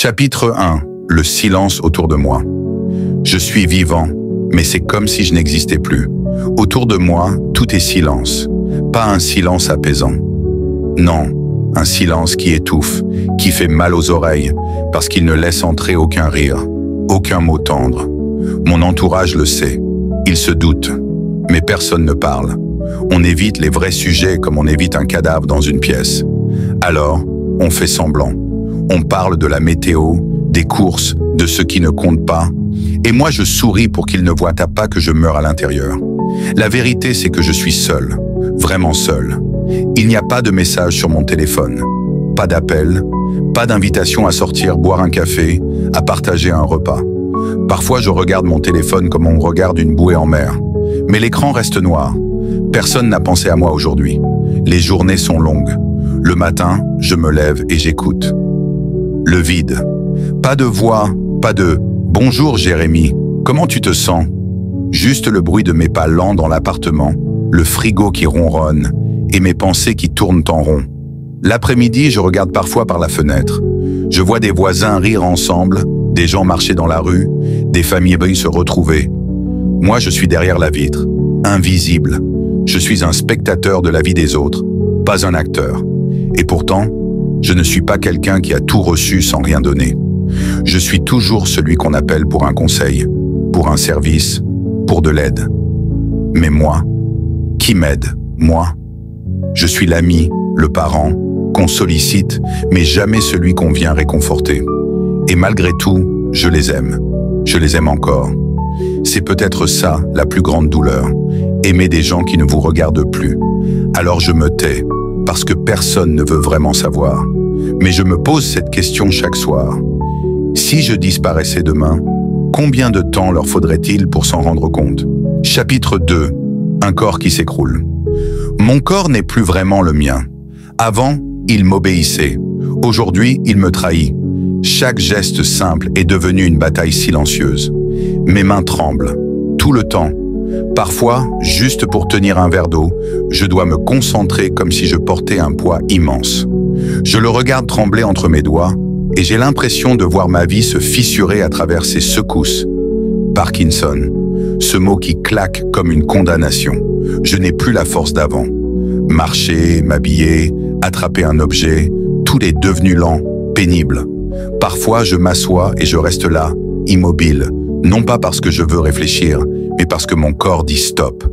Chapitre 1. Le silence autour de moi. Je suis vivant, mais c'est comme si je n'existais plus. Autour de moi, tout est silence. Pas un silence apaisant. Non, un silence qui étouffe, qui fait mal aux oreilles, parce qu'il ne laisse entrer aucun rire, aucun mot tendre. Mon entourage le sait. Il se doute, mais personne ne parle. On évite les vrais sujets comme on évite un cadavre dans une pièce. Alors, on fait semblant. On parle de la météo, des courses, de ce qui ne compte pas. Et moi, je souris pour qu'ils ne voient pas que je meurs à l'intérieur. La vérité, c'est que je suis seul, vraiment seul. Il n'y a pas de message sur mon téléphone, pas d'appel, pas d'invitation à sortir boire un café, à partager un repas. Parfois, je regarde mon téléphone comme on regarde une bouée en mer. Mais l'écran reste noir. Personne n'a pensé à moi aujourd'hui. Les journées sont longues. Le matin, je me lève et j'écoute. Le vide. Pas de voix, pas de « Bonjour Jérémy, comment tu te sens ?» Juste le bruit de mes pas lents dans l'appartement, le frigo qui ronronne et mes pensées qui tournent en rond. L'après-midi, je regarde parfois par la fenêtre. Je vois des voisins rire ensemble, des gens marcher dans la rue, des familles se retrouver. Moi, je suis derrière la vitre, invisible. Je suis un spectateur de la vie des autres, pas un acteur. Et pourtant, je ne suis pas quelqu'un qui a tout reçu sans rien donner. Je suis toujours celui qu'on appelle pour un conseil, pour un service, pour de l'aide. Mais moi, qui m'aide, moi? Je suis l'ami, le parent, qu'on sollicite, mais jamais celui qu'on vient réconforter. Et malgré tout, je les aime. Je les aime encore. C'est peut-être ça, la plus grande douleur. Aimer des gens qui ne vous regardent plus. Alors je me tais, parce que personne ne veut vraiment savoir. Mais je me pose cette question chaque soir. Si je disparaissais demain, combien de temps leur faudrait-il pour s'en rendre compte? Chapitre 2. Un corps qui s'écroule. Mon corps n'est plus vraiment le mien. Avant, il m'obéissait. Aujourd'hui, il me trahit. Chaque geste simple est devenu une bataille silencieuse. Mes mains tremblent, tout le temps. Parfois, juste pour tenir un verre d'eau, je dois me concentrer comme si je portais un poids immense. Je le regarde trembler entre mes doigts et j'ai l'impression de voir ma vie se fissurer à travers ces secousses. Parkinson, ce mot qui claque comme une condamnation. Je n'ai plus la force d'avant. Marcher, m'habiller, attraper un objet, tout est devenu lent, pénible. Parfois, je m'assois et je reste là, immobile, non pas parce que je veux réfléchir, mais parce que mon corps dit stop.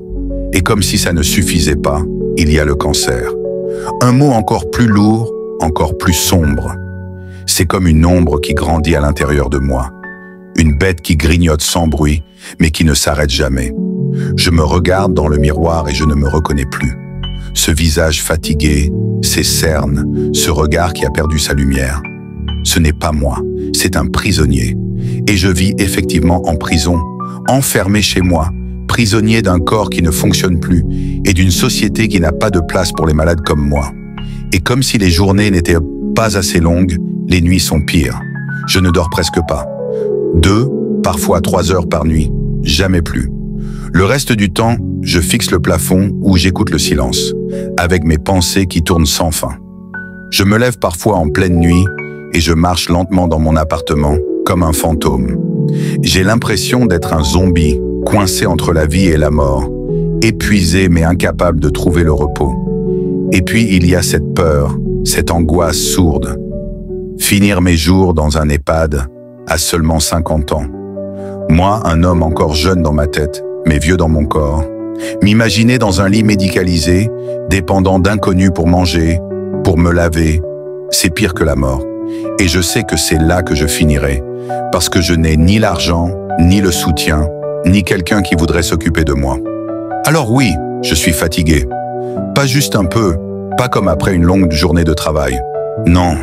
Et comme si ça ne suffisait pas, il y a le cancer. Un mot encore plus lourd, encore plus sombre. C'est comme une ombre qui grandit à l'intérieur de moi. Une bête qui grignote sans bruit, mais qui ne s'arrête jamais. Je me regarde dans le miroir et je ne me reconnais plus. Ce visage fatigué, ces cernes, ce regard qui a perdu sa lumière. Ce n'est pas moi, c'est un prisonnier. Et je vis effectivement en prison, enfermé chez moi, prisonnier d'un corps qui ne fonctionne plus et d'une société qui n'a pas de place pour les malades comme moi. Et comme si les journées n'étaient pas assez longues, les nuits sont pires. Je ne dors presque pas. 2, parfois 3 heures par nuit, jamais plus. Le reste du temps, je fixe le plafond ou j'écoute le silence, avec mes pensées qui tournent sans fin. Je me lève parfois en pleine nuit et je marche lentement dans mon appartement, comme un fantôme. J'ai l'impression d'être un zombie, coincé entre la vie et la mort, épuisé mais incapable de trouver le repos. Et puis il y a cette peur, cette angoisse sourde. Finir mes jours dans un EHPAD à seulement 50 ans. Moi, un homme encore jeune dans ma tête, mais vieux dans mon corps. M'imaginer dans un lit médicalisé, dépendant d'inconnus pour manger, pour me laver, c'est pire que la mort. Et je sais que c'est là que je finirai, parce que je n'ai ni l'argent, ni le soutien, ni quelqu'un qui voudrait s'occuper de moi. Alors oui, je suis fatigué. Pas juste un peu, pas comme après une longue journée de travail. Non,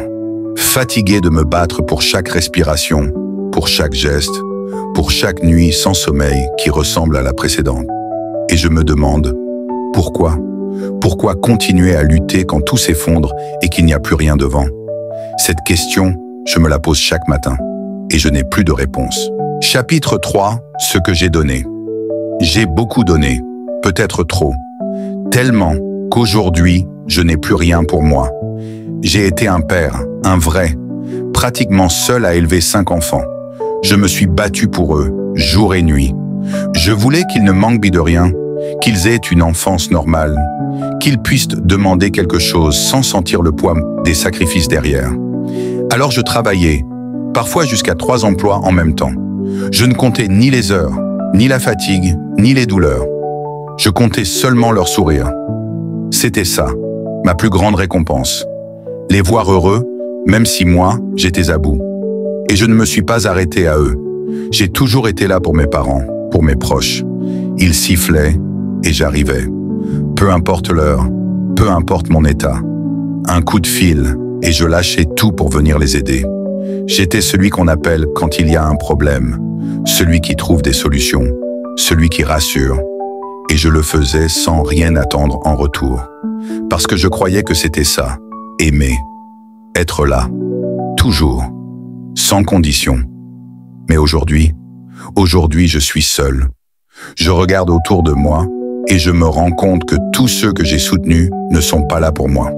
fatigué de me battre pour chaque respiration, pour chaque geste, pour chaque nuit sans sommeil qui ressemble à la précédente. Et je me demande, pourquoi? Pourquoi continuer à lutter quand tout s'effondre et qu'il n'y a plus rien devant? Cette question, je me la pose chaque matin, et je n'ai plus de réponse. Chapitre 3, ce que j'ai donné. J'ai beaucoup donné, peut-être trop. Tellement qu'aujourd'hui, je n'ai plus rien pour moi. J'ai été un père, un vrai, pratiquement seul à élever 5 enfants. Je me suis battu pour eux, jour et nuit. Je voulais qu'ils ne manquent de rien, qu'ils aient une enfance normale, qu'ils puissent demander quelque chose sans sentir le poids des sacrifices derrière. Alors je travaillais, parfois jusqu'à 3 emplois en même temps. Je ne comptais ni les heures, ni la fatigue, ni les douleurs. Je comptais seulement leur sourire. C'était ça, ma plus grande récompense. Les voir heureux, même si moi, j'étais à bout. Et je ne me suis pas arrêté à eux. J'ai toujours été là pour mes parents, pour mes proches. Ils sifflaient et j'arrivais. Peu importe l'heure, peu importe mon état. Un coup de fil et je lâchais tout pour venir les aider. J'étais celui qu'on appelle quand il y a un problème, celui qui trouve des solutions, celui qui rassure. Et je le faisais sans rien attendre en retour. Parce que je croyais que c'était ça, aimer, être là, toujours, sans condition. Mais aujourd'hui, je suis seul. Je regarde autour de moi et je me rends compte que tous ceux que j'ai soutenus ne sont pas là pour moi.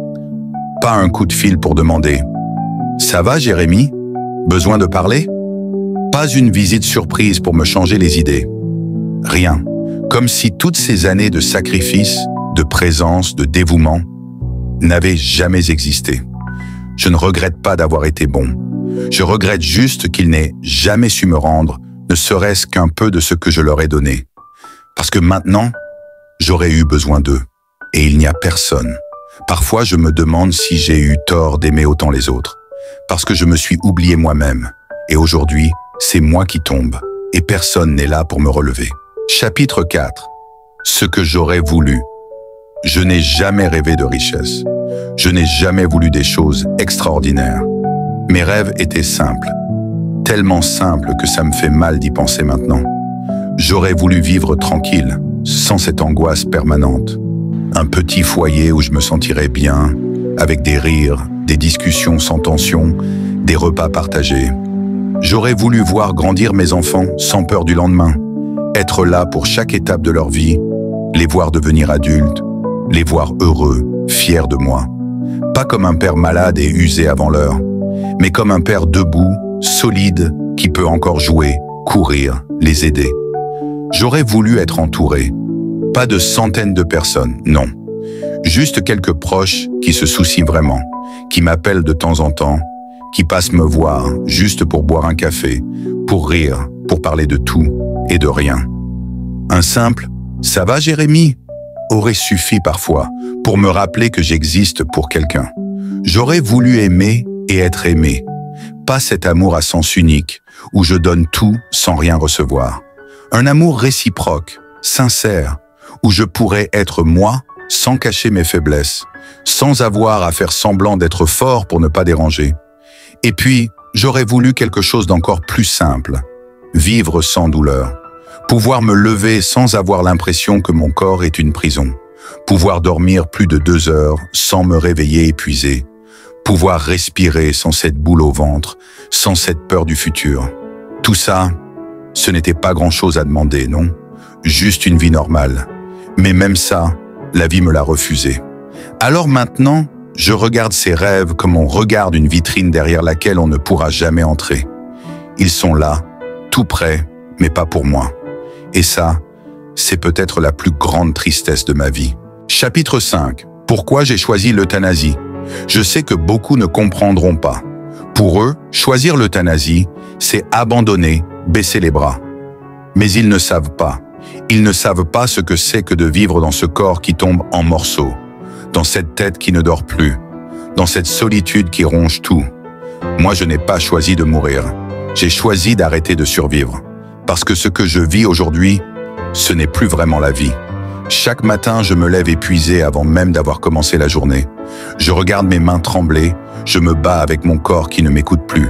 Pas un coup de fil pour demander « Ça va, Jérémy? Besoin de parler ?» Pas une visite surprise pour me changer les idées. Rien. Comme si toutes ces années de sacrifice, de présence, de dévouement n'avaient jamais existé. Je ne regrette pas d'avoir été bon. Je regrette juste qu'ils n'aient jamais su me rendre, ne serait-ce qu'un peu de ce que je leur ai donné. Parce que maintenant, j'aurais eu besoin d'eux. Et il n'y a personne. Parfois, je me demande si j'ai eu tort d'aimer autant les autres. Parce que je me suis oublié moi-même. Et aujourd'hui, c'est moi qui tombe. Et personne n'est là pour me relever. Chapitre 4. Ce que j'aurais voulu. Je n'ai jamais rêvé de richesse. Je n'ai jamais voulu des choses extraordinaires. Mes rêves étaient simples. Tellement simples que ça me fait mal d'y penser maintenant. J'aurais voulu vivre tranquille, sans cette angoisse permanente. Un petit foyer où je me sentirais bien, avec des rires, des discussions sans tension, des repas partagés. J'aurais voulu voir grandir mes enfants sans peur du lendemain, être là pour chaque étape de leur vie, les voir devenir adultes, les voir heureux, fiers de moi. Pas comme un père malade et usé avant l'heure, mais comme un père debout, solide, qui peut encore jouer, courir, les aider. J'aurais voulu être entouré. Pas de centaines de personnes, non. Juste quelques proches qui se soucient vraiment, qui m'appellent de temps en temps, qui passent me voir juste pour boire un café, pour rire, pour parler de tout et de rien. Un simple « Ça va, Jérémy ?» aurait suffi parfois pour me rappeler que j'existe pour quelqu'un. J'aurais voulu aimer et être aimé. Pas cet amour à sens unique, où je donne tout sans rien recevoir. Un amour réciproque, sincère, où je pourrais être moi sans cacher mes faiblesses, sans avoir à faire semblant d'être fort pour ne pas déranger. Et puis, j'aurais voulu quelque chose d'encore plus simple, vivre sans douleur, pouvoir me lever sans avoir l'impression que mon corps est une prison, pouvoir dormir plus de 2 heures sans me réveiller épuisé, pouvoir respirer sans cette boule au ventre, sans cette peur du futur. Tout ça, ce n'était pas grand-chose à demander, non? Juste une vie normale. Mais même ça, la vie me l'a refusé. Alors maintenant, je regarde ces rêves comme on regarde une vitrine derrière laquelle on ne pourra jamais entrer. Ils sont là, tout près, mais pas pour moi. Et ça, c'est peut-être la plus grande tristesse de ma vie. Chapitre 5. Pourquoi j'ai choisi l'euthanasie? Je sais que beaucoup ne comprendront pas. Pour eux, choisir l'euthanasie, c'est abandonner, baisser les bras. Mais ils ne savent pas. Ils ne savent pas ce que c'est que de vivre dans ce corps qui tombe en morceaux, dans cette tête qui ne dort plus, dans cette solitude qui ronge tout. Moi, je n'ai pas choisi de mourir. J'ai choisi d'arrêter de survivre. Parce que ce que je vis aujourd'hui, ce n'est plus vraiment la vie. Chaque matin, je me lève épuisé avant même d'avoir commencé la journée. Je regarde mes mains trembler, je me bats avec mon corps qui ne m'écoute plus.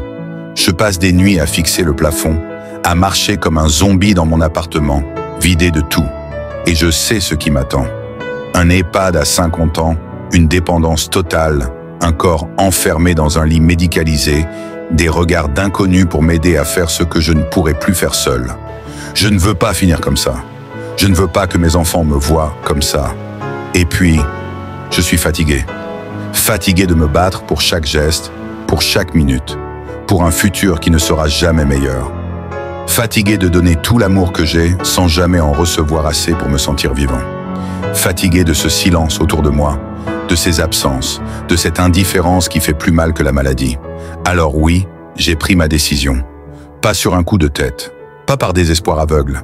Je passe des nuits à fixer le plafond, à marcher comme un zombie dans mon appartement, vidé de tout. Et je sais ce qui m'attend. Un EHPAD à 50 ans, une dépendance totale, un corps enfermé dans un lit médicalisé, des regards d'inconnus pour m'aider à faire ce que je ne pourrais plus faire seul. Je ne veux pas finir comme ça. Je ne veux pas que mes enfants me voient comme ça. Et puis, je suis fatigué. Fatigué de me battre pour chaque geste, pour chaque minute. pour un futur qui ne sera jamais meilleur. Fatigué de donner tout l'amour que j'ai sans jamais en recevoir assez pour me sentir vivant. Fatigué de ce silence autour de moi, de ces absences, de cette indifférence qui fait plus mal que la maladie. Alors oui, j'ai pris ma décision. Pas sur un coup de tête, pas par désespoir aveugle,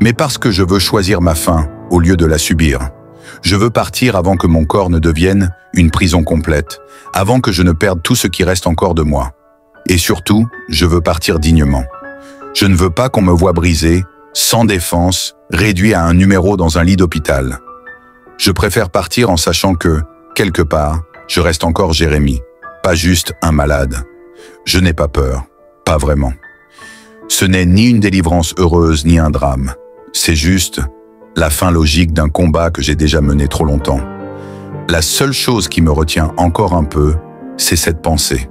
mais parce que je veux choisir ma fin au lieu de la subir. Je veux partir avant que mon corps ne devienne une prison complète, avant que je ne perde tout ce qui reste encore de moi. Et surtout, je veux partir dignement. Je ne veux pas qu'on me voie brisé, sans défense, réduit à un numéro dans un lit d'hôpital. Je préfère partir en sachant que, quelque part, je reste encore Jérémy, pas juste un malade. Je n'ai pas peur, pas vraiment. Ce n'est ni une délivrance heureuse ni un drame. C'est juste la fin logique d'un combat que j'ai déjà mené trop longtemps. La seule chose qui me retient encore un peu, c'est cette pensée.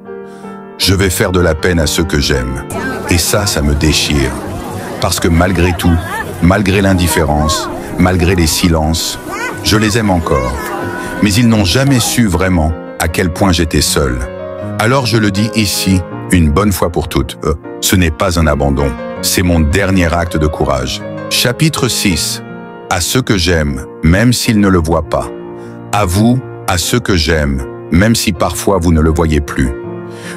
Je vais faire de la peine à ceux que j'aime. Et ça me déchire. Parce que malgré tout, malgré l'indifférence, malgré les silences, je les aime encore. Mais ils n'ont jamais su vraiment à quel point j'étais seul. Alors je le dis ici, une bonne fois pour toutes, ce n'est pas un abandon, c'est mon dernier acte de courage. Chapitre 6. À ceux que j'aime, même s'ils ne le voient pas. À vous, à ceux que j'aime, même si parfois vous ne le voyez plus.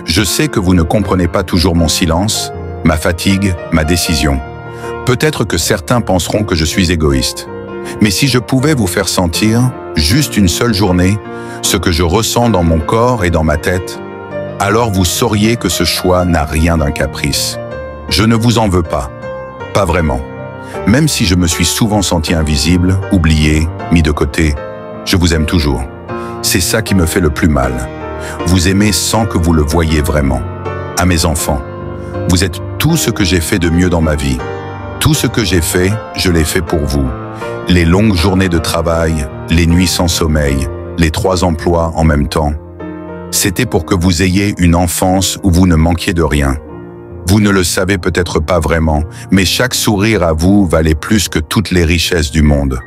Je sais que vous ne comprenez pas toujours mon silence, ma fatigue, ma décision. Peut-être que certains penseront que je suis égoïste. Mais si je pouvais vous faire sentir, juste une seule journée, ce que je ressens dans mon corps et dans ma tête, alors vous sauriez que ce choix n'a rien d'un caprice. Je ne vous en veux pas. Pas vraiment. Même si je me suis souvent senti invisible, oublié, mis de côté, je vous aime toujours. C'est ça qui me fait le plus mal. Vous aimez sans que vous le voyiez vraiment. À mes enfants, vous êtes tout ce que j'ai fait de mieux dans ma vie. Tout ce que j'ai fait, je l'ai fait pour vous. Les longues journées de travail, les nuits sans sommeil, les 3 emplois en même temps. C'était pour que vous ayez une enfance où vous ne manquiez de rien. Vous ne le savez peut-être pas vraiment, mais chaque sourire à vous valait plus que toutes les richesses du monde.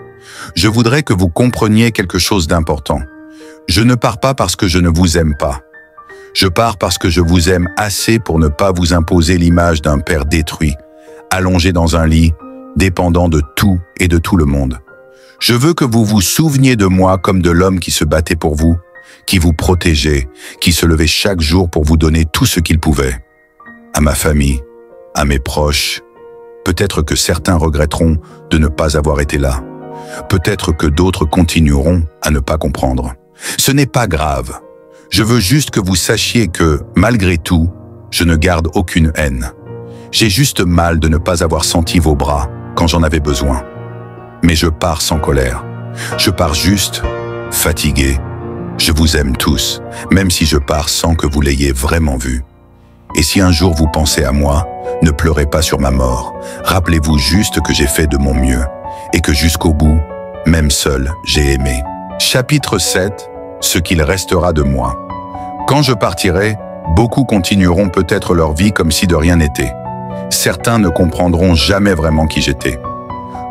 Je voudrais que vous compreniez quelque chose d'important. Je ne pars pas parce que je ne vous aime pas. Je pars parce que je vous aime assez pour ne pas vous imposer l'image d'un père détruit, allongé dans un lit, dépendant de tout et de tout le monde. Je veux que vous vous souveniez de moi comme de l'homme qui se battait pour vous, qui vous protégeait, qui se levait chaque jour pour vous donner tout ce qu'il pouvait. À ma famille, à mes proches, peut-être que certains regretteront de ne pas avoir été là. Peut-être que d'autres continueront à ne pas comprendre. Ce n'est pas grave. Je veux juste que vous sachiez que, malgré tout, je ne garde aucune haine. J'ai juste mal de ne pas avoir senti vos bras quand j'en avais besoin. Mais je pars sans colère. Je pars juste, fatigué. Je vous aime tous, même si je pars sans que vous l'ayez vraiment vu. Et si un jour vous pensez à moi, ne pleurez pas sur ma mort. Rappelez-vous juste que j'ai fait de mon mieux et que jusqu'au bout, même seul, j'ai aimé. Chapitre 7. Ce qu'il restera de moi. Quand je partirai, beaucoup continueront peut-être leur vie comme si de rien n'était. Certains ne comprendront jamais vraiment qui j'étais.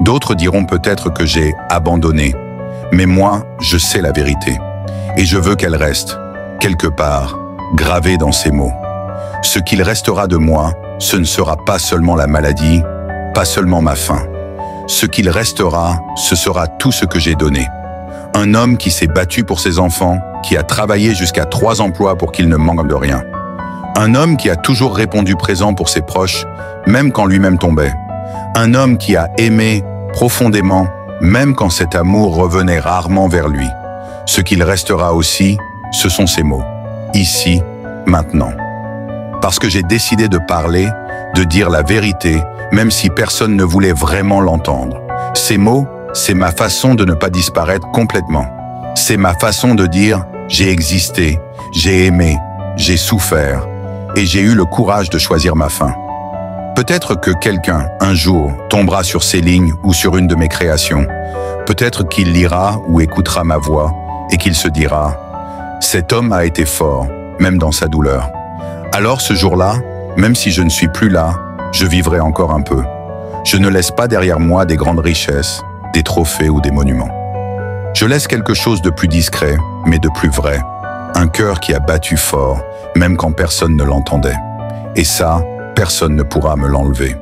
D'autres diront peut-être que j'ai abandonné. Mais moi, je sais la vérité. Et je veux qu'elle reste, quelque part, gravée dans ces mots. Ce qu'il restera de moi, ce ne sera pas seulement la maladie, pas seulement ma faim. Ce qu'il restera, ce sera tout ce que j'ai donné. Un homme qui s'est battu pour ses enfants, qui a travaillé jusqu'à 3 emplois pour qu'ils ne manquent de rien. Un homme qui a toujours répondu présent pour ses proches, même quand lui-même tombait. Un homme qui a aimé profondément, même quand cet amour revenait rarement vers lui. Ce qu'il restera aussi, ce sont ces mots. Ici, maintenant. Parce que j'ai décidé de parler, de dire la vérité, même si personne ne voulait vraiment l'entendre. Ces mots, c'est ma façon de ne pas disparaître complètement. C'est ma façon de dire « j'ai existé, j'ai aimé, j'ai souffert et j'ai eu le courage de choisir ma fin ». Peut-être que quelqu'un, un jour, tombera sur ces lignes ou sur une de mes créations. Peut-être qu'il lira ou écoutera ma voix et qu'il se dira « cet homme a été fort, même dans sa douleur ». Alors ce jour-là, même si je ne suis plus là, je vivrai encore un peu. Je ne laisse pas derrière moi des grandes richesses, des trophées ou des monuments. Je laisse quelque chose de plus discret, mais de plus vrai. Un cœur qui a battu fort, même quand personne ne l'entendait. Et ça, personne ne pourra me l'enlever.